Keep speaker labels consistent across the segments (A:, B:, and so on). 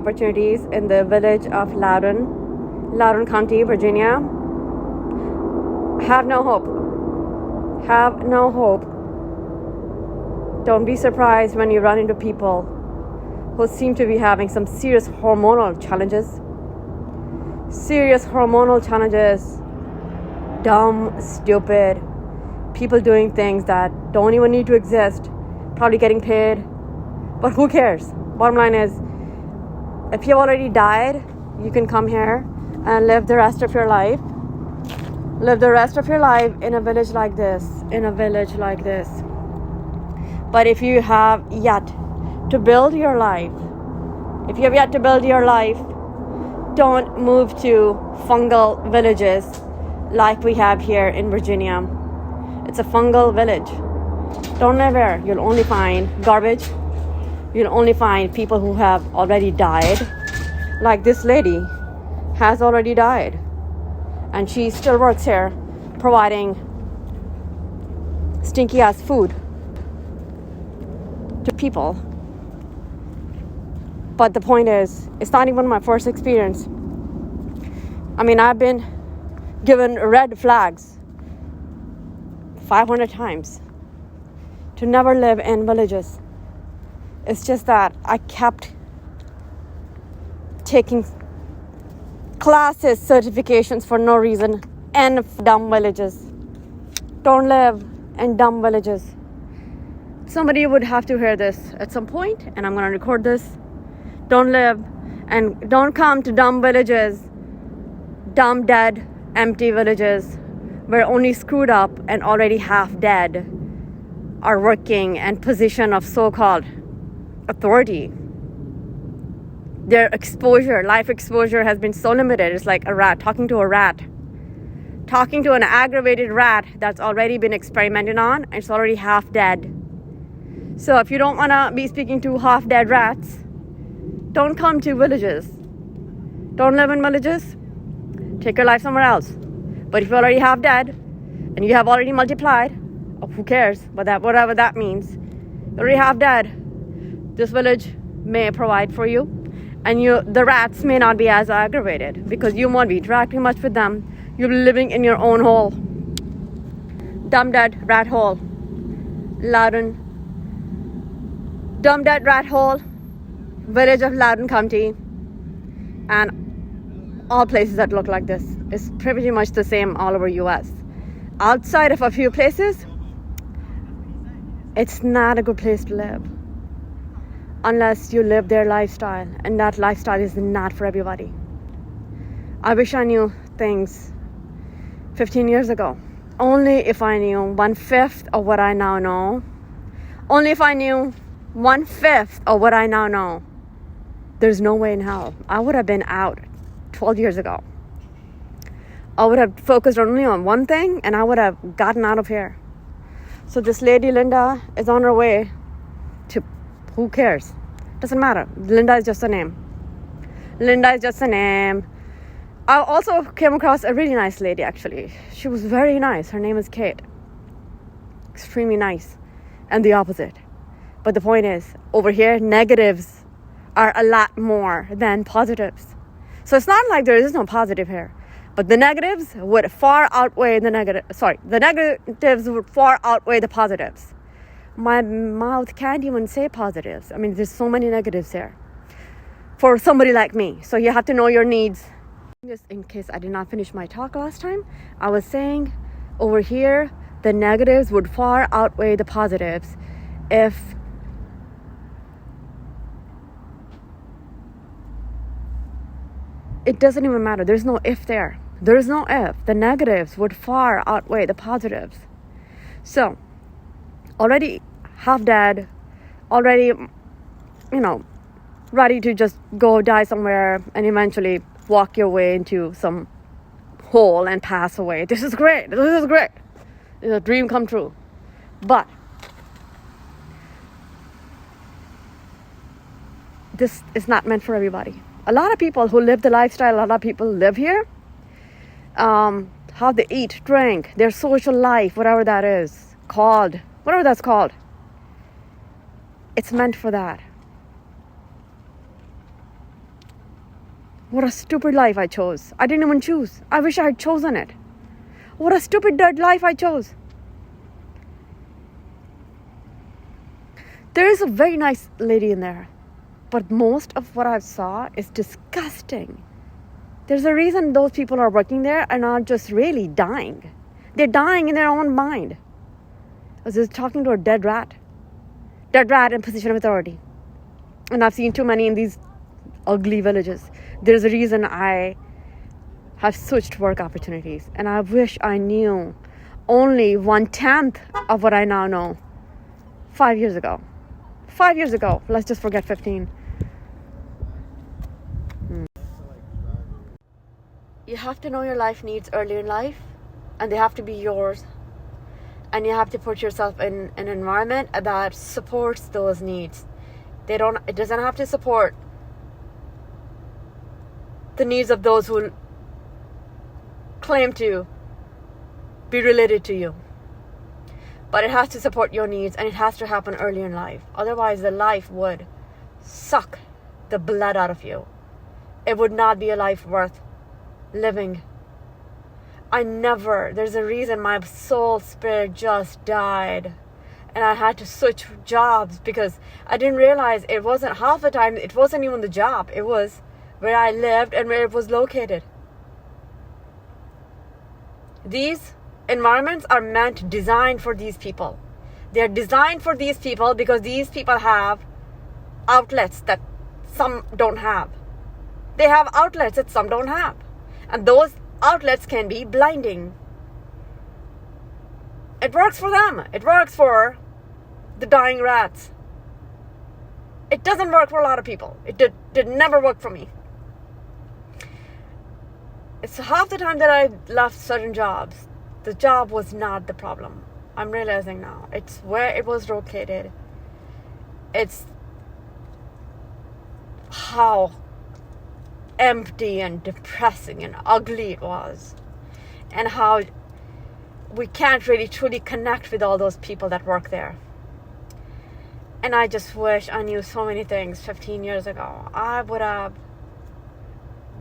A: opportunities in the village of Loudoun County, Virginia. Have no hope. Have no hope. Don't be surprised when you run into people who seem to be having some serious hormonal challenges. Dumb, stupid, people doing things that don't even need to exist, probably getting paid, but who cares? Bottom line is, if you've already died, you can come here and live the rest of your life. Live the rest of your life in a village like this. But if you have yet to build your life, don't move to fungal villages like we have here in Virginia. It's a fungal village. Don't live there. You'll only find garbage. You'll only find people who have already died. Like this lady has already died. And she still works here, providing stinky ass food to people. But the point is, it's not even my first experience. I mean, I've been given red flags 500 times to never live in villages. It's just that I kept taking classes, certifications for no reason, and dumb villages. Don't live in dumb villages. Somebody would have to hear this at some point, and I'm going to record this. Don't live and don't come to dumb villages, dumb, dead, empty villages where only screwed up and already half dead are working in position of so-called authority. Their life exposure has been so limited. It's like a rat talking to an aggravated rat that's already been experimented on and it's already half dead. So if you don't want to be speaking to half dead rats, don't come to villages. Don't live in villages. Take your life somewhere else. But if you're already half dead and you have already multiplied, oh, who cares? But whatever that means, you're already half dead. This village may provide for you, and the rats may not be as aggravated because you won't be interacting much with them. You'll be living in your own hole. Dumb dead rat hole. Loudoun. Dumb dead rat hole. Village of Loudoun County. And all places that look like this. It's pretty much the same all over US. Outside of a few places, it's not a good place to live unless you live their lifestyle, and that lifestyle is not for everybody. I wish I knew things 15 years ago. Only if I knew 1/5 of what I now know. Only if I knew 1/5 of what I now know. There's no way in hell I would have been out 12 years ago. I would have focused only on one thing and I would have gotten out of here. So this lady Linda is on her way to, who cares? Doesn't matter. Linda is just a name. I also came across a really nice lady, actually. She was very nice. Her name is Kate. Extremely nice. And the opposite. But the point is, over here, negatives are a lot more than positives. So it's not like there is no positive here. But the negatives would far outweigh the negatives would far outweigh the positives. My mouth can't even say positives. I mean, there's so many negatives here for somebody like me. So you have to know your needs. Just in case I did not finish my talk last time, I was saying over here, the negatives would far outweigh the positives if it doesn't even matter. There's no if there. There is no if. The negatives would far outweigh the positives. So, already half dead, already, ready to just go die somewhere and eventually walk your way into some hole and pass away. This is great. It's a dream come true. But this is not meant for everybody. A lot of people who live the lifestyle, a lot of people live here, how they eat, drink, their social life, whatever that's called, it's meant for that. What a stupid life I chose. I didn't even choose. I wish I had chosen it. What a stupid dirt life I chose. There is a very nice lady in there, but most of what I saw is disgusting. There's a reason those people are working there and are just really dying. They're dying in their own mind. I was just talking to a dead rat in position of authority. And I've seen too many in these ugly villages. There's a reason I have switched work opportunities, and I wish I knew only 1/10 of what I now know 5 years ago. 5 years ago. Let's just forget 15. You have to know your life needs early in life, and they have to be yours. And you have to put yourself in an environment that supports those needs. It doesn't have to support the needs of those who claim to be related to you. But it has to support your needs, and it has to happen early in life. Otherwise, the life would suck the blood out of you. It would not be a life worth living. There's a reason my soul spirit just died. And I had to switch jobs because I didn't realize it wasn't half the time, it wasn't even the job. It was where I lived and where it was located. These environments are designed for these people. They're designed for these people because these people have outlets that some don't have. They have outlets that some don't have. And those outlets can be blinding. It works for them. It works for the dying rats. It doesn't work for a lot of people. It did never work for me. It's half the time that I left certain jobs, the job was not the problem. I'm realizing now. It's where it was located. It's how empty and depressing and ugly it was. And how we can't really truly connect with all those people that work there. And I just wish I knew so many things 15 years ago.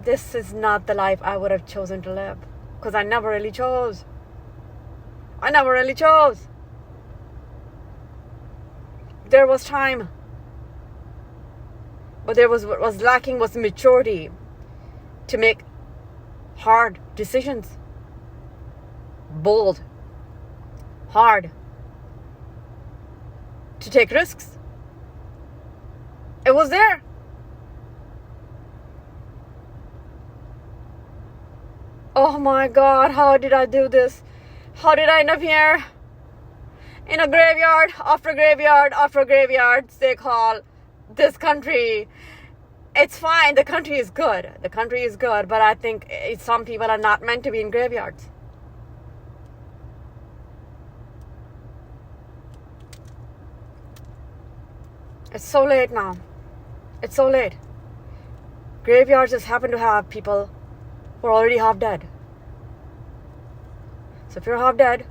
A: This is not the life I would have chosen to live. Because I never really chose. There was time. But what was lacking was maturity to make hard decisions. Bold. Hard. To take risks. It was there. Oh my God, how did I do this? How did I end up here? In a graveyard, after graveyard, after graveyard, they call this country. It's fine, the country is good. But I think some people are not meant to be in graveyards. It's so late now. It's so late. Graveyards just happen to have people who are already half dead. So if you're half dead,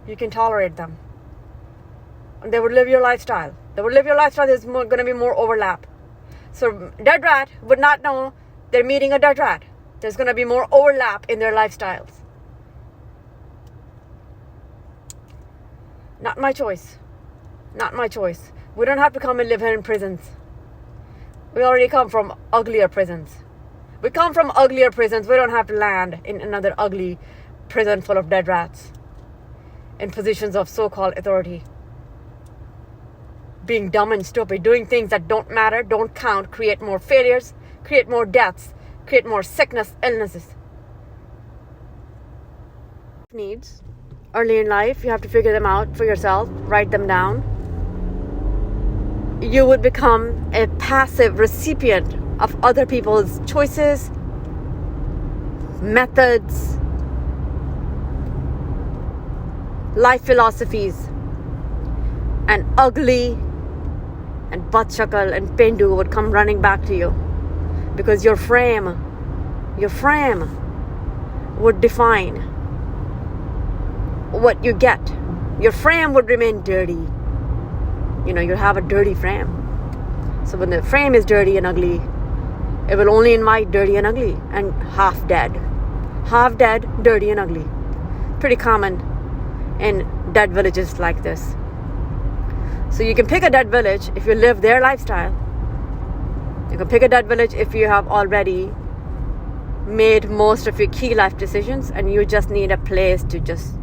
A: you can tolerate them. And they would live your lifestyle. There's going to be more overlap. So dead rat would not know they're meeting a dead rat. There's going to be more overlap in their lifestyles. Not my choice. We don't have to come and live here in prisons. We already come from uglier prisons. We don't have to land in another ugly prison full of dead rats in positions of so-called authority. Being dumb and stupid, doing things that don't matter, don't count, create more failures, create more deaths, create more sickness, illnesses. Needs early in life, you have to figure them out for yourself, write them down. You would become a passive recipient of other people's choices, methods, life philosophies, and ugly and buttchuckle and pendu would come running back to you because your frame would define what you get. Your frame would remain dirty. You have a dirty frame. So when the frame is dirty and ugly, It will only invite dirty and ugly and half dead. Half dead, dirty and ugly. Pretty common in dead villages like this. So you can pick a dead village if you live their lifestyle. You can pick a dead village if you have already made most of your key life decisions and you just need a place to just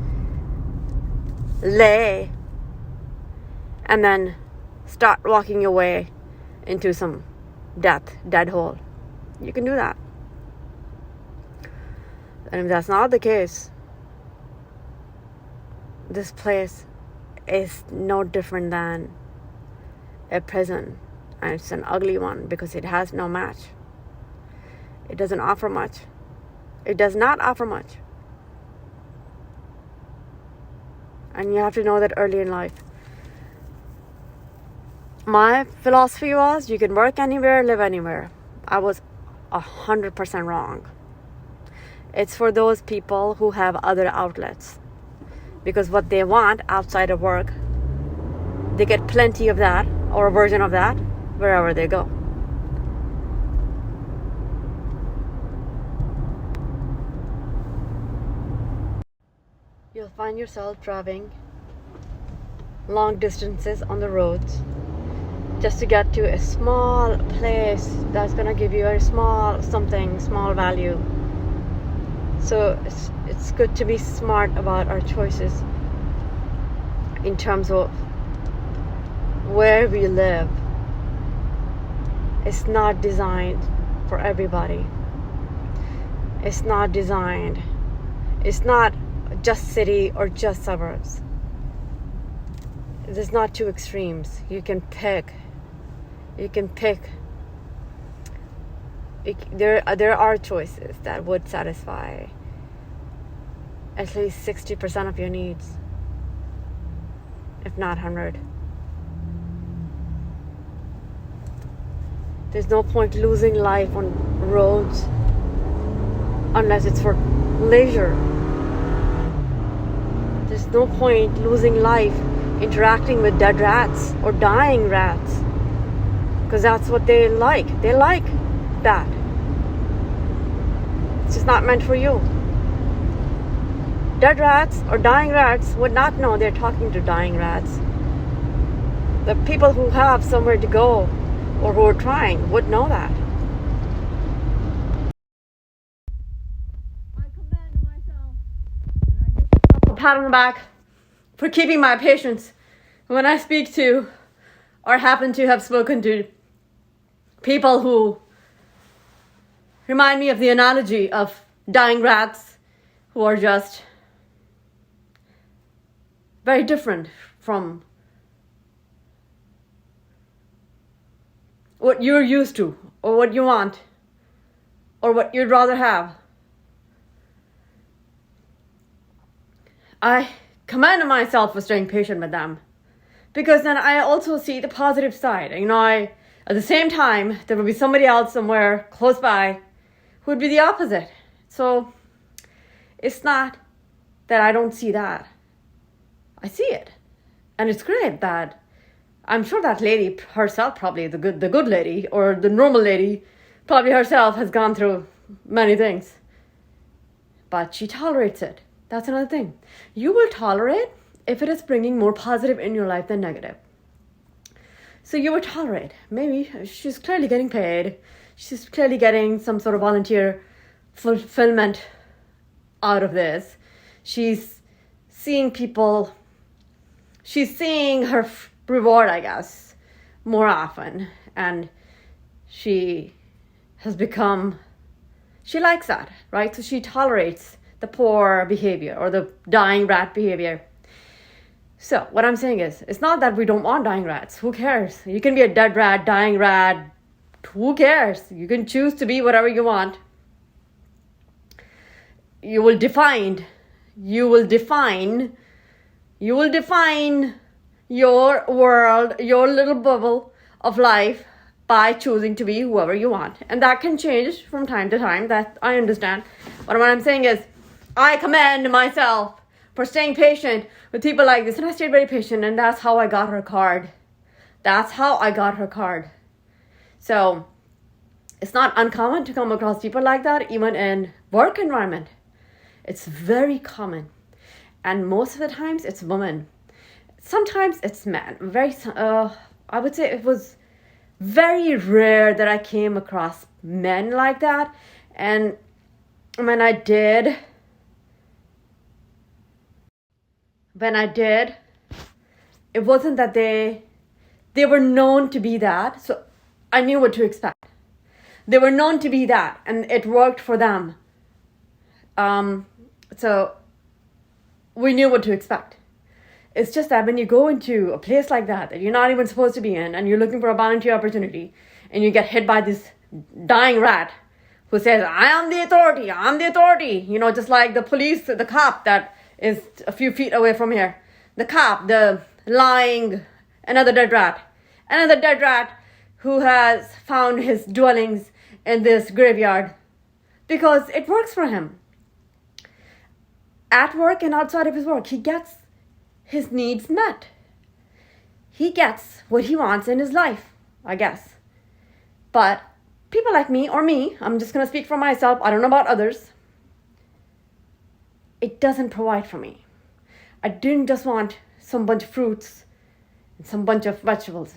A: lay and then start walking your way into some dead hole. You can do that. And if that's not the case, this place is no different than a prison, and it's an ugly one because it has no match. It doesn't offer much. It does not offer much. And you have to know that early in life. My philosophy was you can work anywhere, live anywhere. I was 100% wrong. It's for those people who have other outlets. Because what they want outside of work, they get plenty of that or a version of that wherever they go. You'll find yourself driving long distances on the roads just to get to a small place that's going to give you a small value. So it's good to be smart about our choices in terms of where we live. It's not designed for everybody. It's not just city or just suburbs. There's not two extremes. You can pick. There are choices that would satisfy at least 60% of your needs, if not 100. There's no point losing life on roads unless it's for leisure. There's no point losing life interacting with dead rats or dying rats, because that's what they like. They like that. It's just not meant for you. Dead rats or dying rats would not know they're talking to dying rats. The people who have somewhere to go or who are trying would know that. I commend myself and I give myself a pat on the back for keeping my patience when I speak to or happen to have spoken to people who remind me of the analogy of dying rats who are just very different from what you're used to or what you want or what you'd rather have. I commend myself for staying patient with them, because then I also see the positive side. At the same time, there will be somebody else somewhere close by who would be the opposite. So it's not that I don't see that. I see it. And it's great that I'm sure that lady herself, probably the good lady or the normal lady, probably herself has gone through many things. But she tolerates it. That's another thing. You will tolerate if it is bringing more positive in your life than negative. So you will tolerate. Maybe she's clearly getting paid. She's clearly getting some sort of volunteer fulfillment out of this. She's seeing people. She's seeing her reward, I guess, more often. And she has become, she likes that, right? So she tolerates the poor behavior or the dying rat behavior. So what I'm saying is, it's not that we don't want dying rats. Who cares? You can be a dead rat, dying rat. Who cares? You can choose to be whatever you want. You will define your world, your little bubble of life by choosing to be whoever you want. And that can change from time to time. That I understand. But what I'm saying is, I commend myself for staying patient with people like this. And I stayed very patient, and that's how I got her card. So It's not uncommon to come across people like that, even in work environment. It's very common. And most of the times it's women. Sometimes it's men. I would say it was very rare that I came across men like that. And when I did, it wasn't that they were known to be that, so I knew what to expect. They were known to be that, and it worked for them. So we knew what to expect. It's just that when you go into a place like that you're not even supposed to be in, and you're looking for a volunteer opportunity, and you get hit by this dying rat who says, I am the authority, just like the police, the cop that is a few feet away from here. The cop, the lying, another dead rat who has found his dwellings in this graveyard because it works for him. At work and outside of his work, he gets his needs met. He gets what he wants in his life, I guess. But people like me, I'm just going to speak for myself, I don't know about others, it doesn't provide for me. I didn't just want some bunch of fruits and some bunch of vegetables.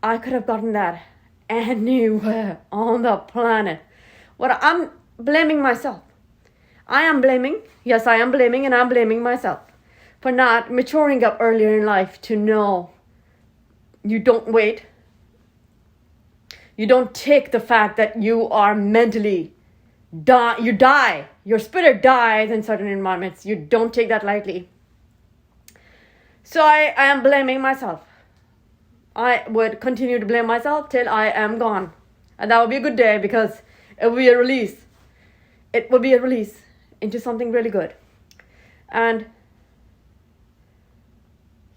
A: I could have gotten that anywhere on the planet. I'm blaming myself. I am blaming and I'm blaming myself for not maturing up earlier in life to know you don't wait. You don't take the fact that you are mentally you die. Your spirit dies in certain environments. You don't take that lightly. So I am blaming myself. I would continue to blame myself till I am gone. And that would be a good day because it would be a release. It would be a release into something really good. And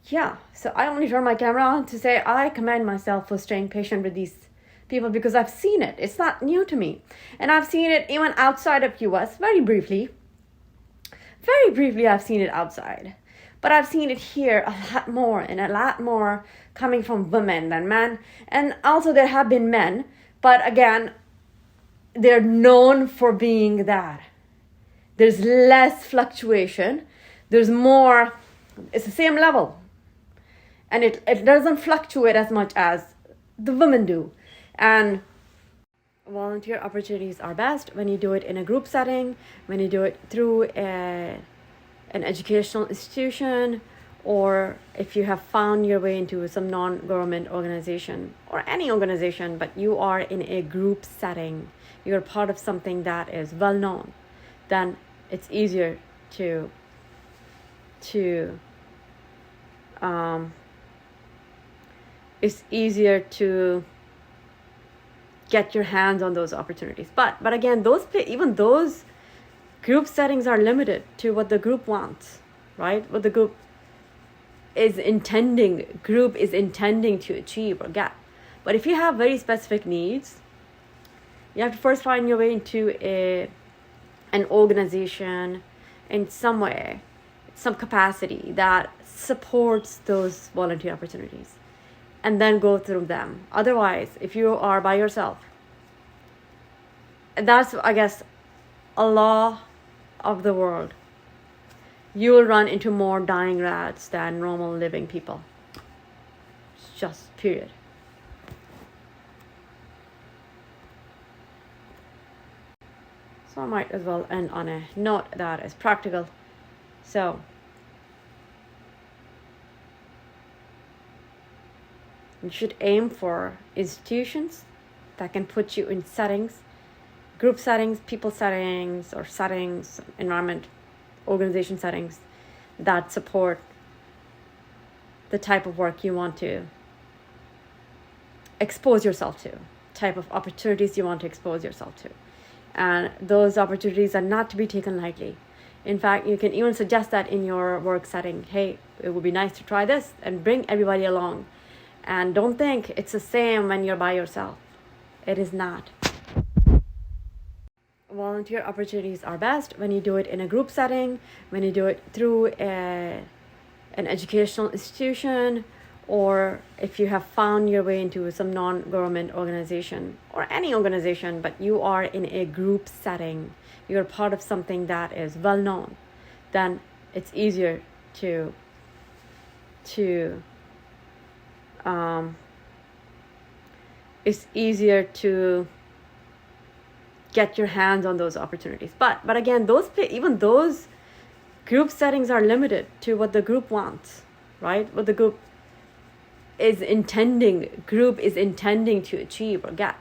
A: yeah, so I only turn my camera on to say I commend myself for staying patient with these people because I've seen it. It's not new to me. And I've seen it even outside of US very briefly. Very briefly I've seen it outside. But I've seen it here a lot more coming from women than men. And also there have been men, but again, they're known for being that. There's less fluctuation. There's more, it's the same level. And it doesn't fluctuate as much as the women do. And volunteer opportunities are best when you do it in a group setting, when you do it through an educational institution, or if you have found your way into some non-government organization or any organization, but you are in a group setting, you're part of something that is well known, then it's easier to get your hands on those opportunities. But again, even those group settings are limited to what the group wants, right? What the group is intending to achieve or get. But if you have very specific needs, you have to first find your way into an organization in some way, some capacity that supports those volunteer opportunities, and then go through them. Otherwise, if you are by yourself, that's, I guess, a law of the world. You will run into more dying rats than normal living people. It's just period. So I might as well end on a note that is practical. So you should aim for institutions that can put you in settings, group settings, people settings, or settings, environment, organization settings that support the type of work you want to expose yourself to, type of opportunities you want to expose yourself to. And those opportunities are not to be taken lightly. In fact, you can even suggest that in your work setting. Hey, it would be nice to try this, and bring everybody along. And don't think it's the same when you're by yourself. It is not. Volunteer opportunities are best when you do it in a group setting, when you do it through an educational institution, or if you have found your way into some non-government organization or any organization, but you are in a group setting, you're part of something that is well known, then it's easier to it's easier to get your hands on those opportunities. But again, even those group settings are limited to what the group wants, right? What the group is intending to achieve or get.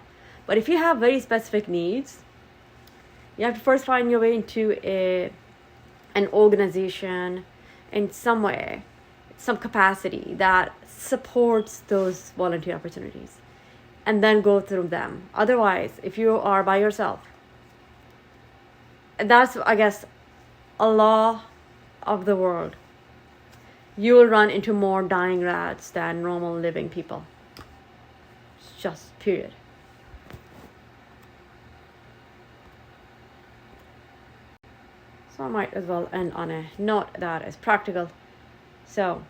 A: But if you have very specific needs, you have to first find your way into an organization in some way, some capacity that supports those volunteer opportunities, and then go through them. Otherwise, if you are by yourself, and that's, I guess, a law of the world, you will run into more dying rats than normal living people. It's just period. So I might as well end on a note that is practical. So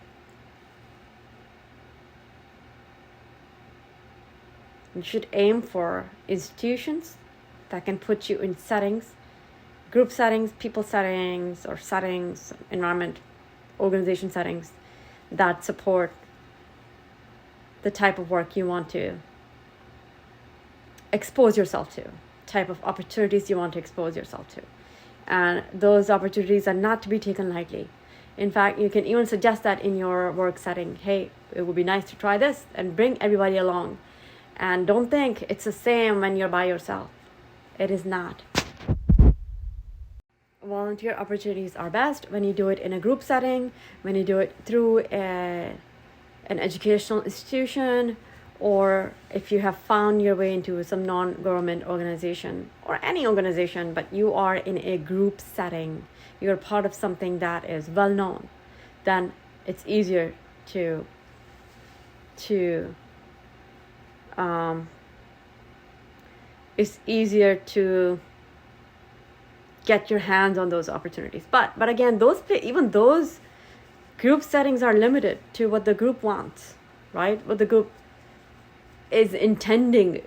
A: you should aim for institutions that can put you in settings, group settings, people settings, or settings, environment, organization settings that support the type of work you want to expose yourself to, type of opportunities you want to expose yourself to. And those opportunities are not to be taken lightly. In fact, you can even suggest that in your work setting. Hey, it would be nice to try this, and bring everybody along. And don't think it's the same when you're by yourself. It is not. Volunteer opportunities are best when you do it in a group setting, when you do it through an educational institution, or if you have found your way into some non-government organization or any organization, but you are in a group setting, you're part of something that is well known, then it's easier to get your hands on those opportunities. But again, even those group settings are limited to what the group wants, right? What the group is intending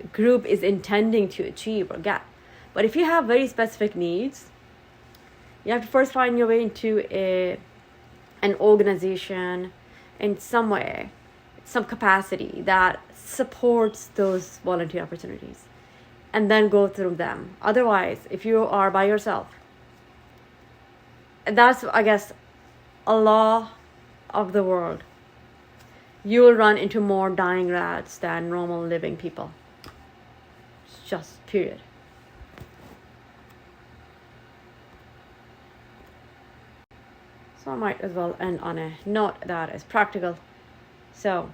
A: to achieve or get. But if you have very specific needs, you have to first find your way into an organization in some way, some capacity that supports those volunteer opportunities, and then go through them. Otherwise, if you are by yourself, and that's, I guess, a law of the world, you will run into more dying rats than normal living people. It's just period. So I might as well end on a note that is practical. So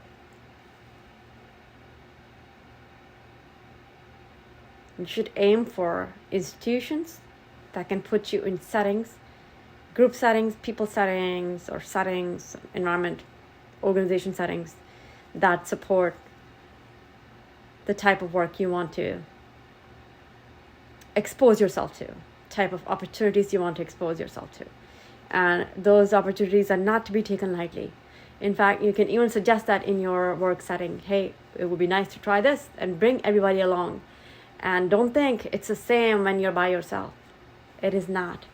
A: you should aim for institutions that can put you in settings, group settings, people settings, or settings, environment, organization settings that support the type of work you want to expose yourself to, type of opportunities you want to expose yourself to. And those opportunities are not to be taken lightly. In fact, you can even suggest that in your work setting. Hey, it would be nice to try this, and bring everybody along. And don't think it's the same when you're by yourself. It is not.